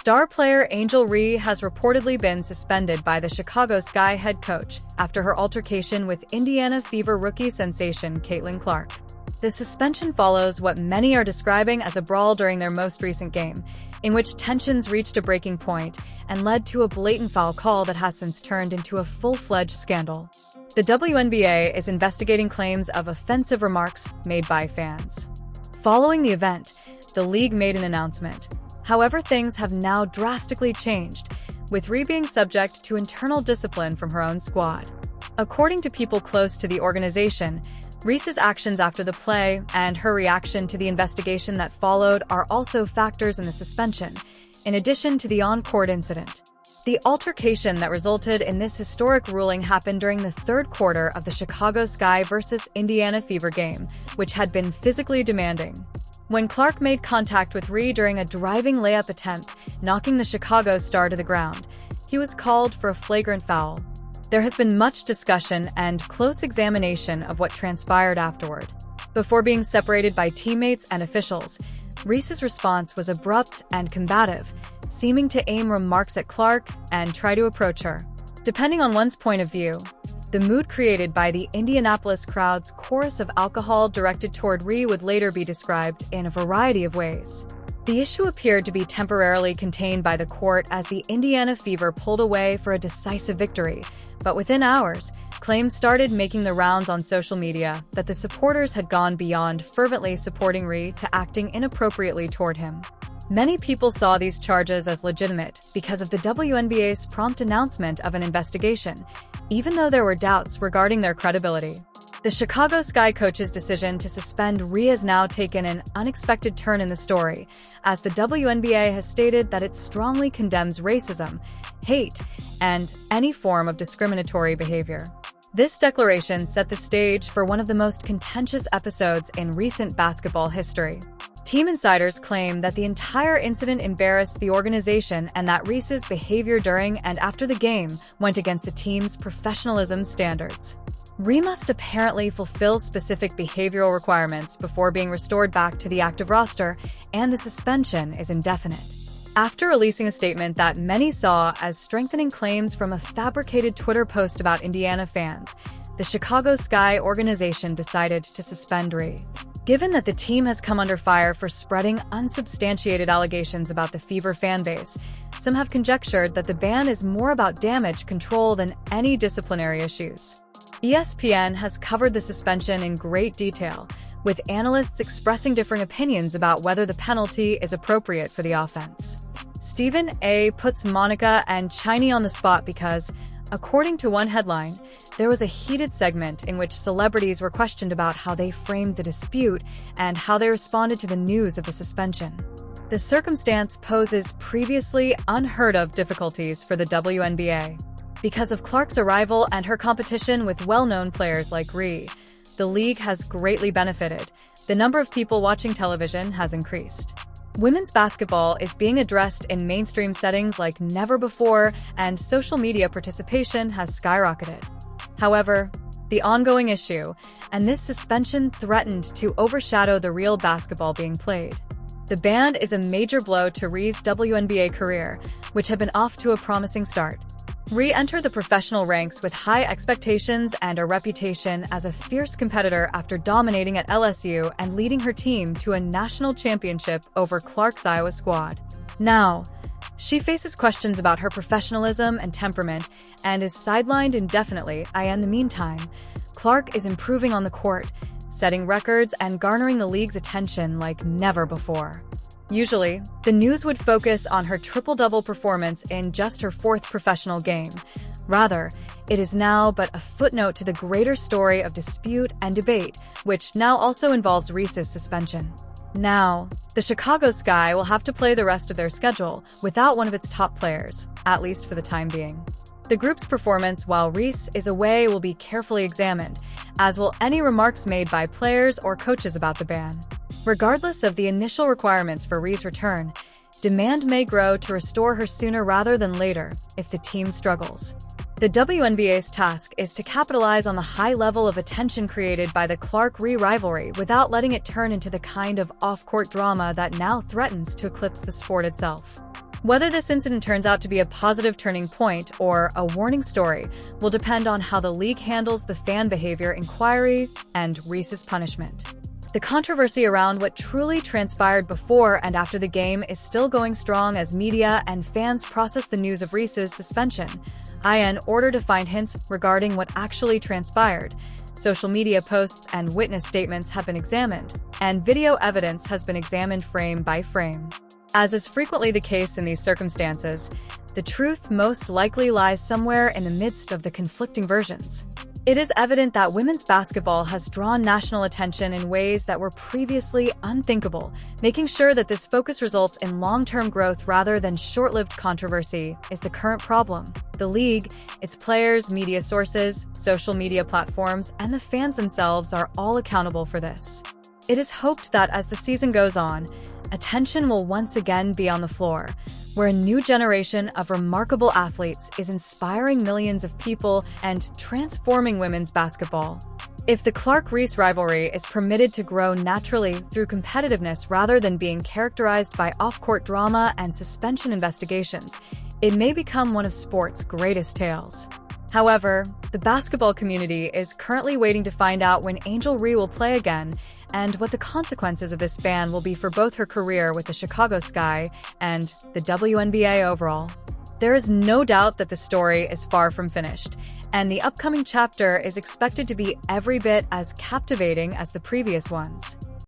Star player Angel Reese has reportedly been suspended by the Chicago Sky head coach after her altercation with Indiana Fever rookie sensation Caitlin Clark. The suspension follows what many are describing as a brawl during their most recent game, in which tensions reached a breaking point and led to a blatant foul call that has since turned into a full-fledged scandal. The WNBA is investigating claims of offensive remarks made by fans. Following the event, the league made an announcement. However, things have now drastically changed, with Reese being subject to internal discipline from her own squad. According to people close to the organization, Reese's actions after the play and her reaction to the investigation that followed are also factors in the suspension, in addition to the on-court incident. The altercation that resulted in this historic ruling happened during the third quarter of the Chicago Sky vs. Indiana Fever game, which had been physically demanding. When Clark made contact with Reese during a driving layup attempt, knocking the Chicago star to the ground, he was called for a flagrant foul. There has been much discussion and close examination of what transpired afterward. Before being separated by teammates and officials, Reese's response was abrupt and combative, seeming to aim remarks at Clark and try to approach her. Depending on one's point of view, the mood created by the Indianapolis crowd's chorus of alcohol directed toward Reese would later be described in a variety of ways. The issue appeared to be temporarily contained by the court as the Indiana Fever pulled away for a decisive victory, but within hours, claims started making the rounds on social media that the supporters had gone beyond fervently supporting Reese to acting inappropriately toward him. Many people saw these charges as legitimate because of the WNBA's prompt announcement of an investigation, even though there were doubts regarding their credibility. The Chicago Sky coach's decision to suspend Reese has now taken an unexpected turn in the story, as the WNBA has stated that it strongly condemns racism, hate, and any form of discriminatory behavior. This declaration set the stage for one of the most contentious episodes in recent basketball history. Team insiders claim that the entire incident embarrassed the organization and that Reese's behavior during and after the game went against the team's professionalism standards. Reese must apparently fulfill specific behavioral requirements before being restored back to the active roster, and the suspension is indefinite. After releasing a statement that many saw as strengthening claims from a fabricated Twitter post about Indiana fans, the Chicago Sky organization decided to suspend Reese. Given that the team has come under fire for spreading unsubstantiated allegations about the Fever fanbase, some have conjectured that the ban is more about damage control than any disciplinary issues. ESPN has covered the suspension in great detail, with analysts expressing differing opinions about whether the penalty is appropriate for the offense. Stephen A. puts Monica and Chiney on the spot because, according to one headline, there was a heated segment in which celebrities were questioned about how they framed the dispute and how they responded to the news of the suspension. The circumstance poses previously unheard-of difficulties for the WNBA. Because of Clark's arrival and her competition with well-known players like Reese, the league has greatly benefited. The number of people watching television has increased. Women's basketball is being addressed in mainstream settings like never before, and social media participation has skyrocketed. However, the ongoing issue, and this suspension threatened to overshadow the real basketball being played. The ban is a major blow to Reese's WNBA career, which had been off to a promising start. Reese entered the professional ranks with high expectations and a reputation as a fierce competitor after dominating at LSU and leading her team to a national championship over Clark's Iowa squad. Now, she faces questions about her professionalism and temperament and is sidelined indefinitely. In the meantime, Clark is improving on the court, setting records and garnering the league's attention like never before. Usually, the news would focus on her triple-double performance in just her fourth professional game. Rather, it is now but a footnote to the greater story of dispute and debate, which now also involves Reese's suspension. Now, the Chicago Sky will have to play the rest of their schedule without one of its top players, at least for the time being. The group's performance while Reese is away will be carefully examined, as will any remarks made by players or coaches about the ban. Regardless of the initial requirements for Reese's return, demand may grow to restore her sooner rather than later if the team struggles. The WNBA's task is to capitalize on the high level of attention created by the Clark-Reese rivalry without letting it turn into the kind of off-court drama that now threatens to eclipse the sport itself. Whether this incident turns out to be a positive turning point or a warning story will depend on how the league handles the fan behavior inquiry and Reese's punishment. The controversy around what truly transpired before and after the game is still going strong as media and fans process the news of Reese's suspension. In order to find hints regarding what actually transpired, social media posts and witness statements have been examined, and video evidence has been examined frame by frame. As is frequently the case in these circumstances, the truth most likely lies somewhere in the midst of the conflicting versions. It is evident that women's basketball has drawn national attention in ways that were previously unthinkable. Making sure that this focus results in long-term growth rather than short-lived controversy is the current problem. The league, its players, media sources, social media platforms, and the fans themselves are all accountable for this. It is hoped that as the season goes on, attention will once again be on the floor, where a new generation of remarkable athletes is inspiring millions of people and transforming women's basketball. If the Clark-Reese rivalry is permitted to grow naturally through competitiveness rather than being characterized by off-court drama and suspension investigations, it may become one of sport's greatest tales. However, the basketball community is currently waiting to find out when Angel Reese will play again and what the consequences of this ban will be for both her career with the Chicago Sky and the WNBA overall. There is no doubt that the story is far from finished, and the upcoming chapter is expected to be every bit as captivating as the previous ones.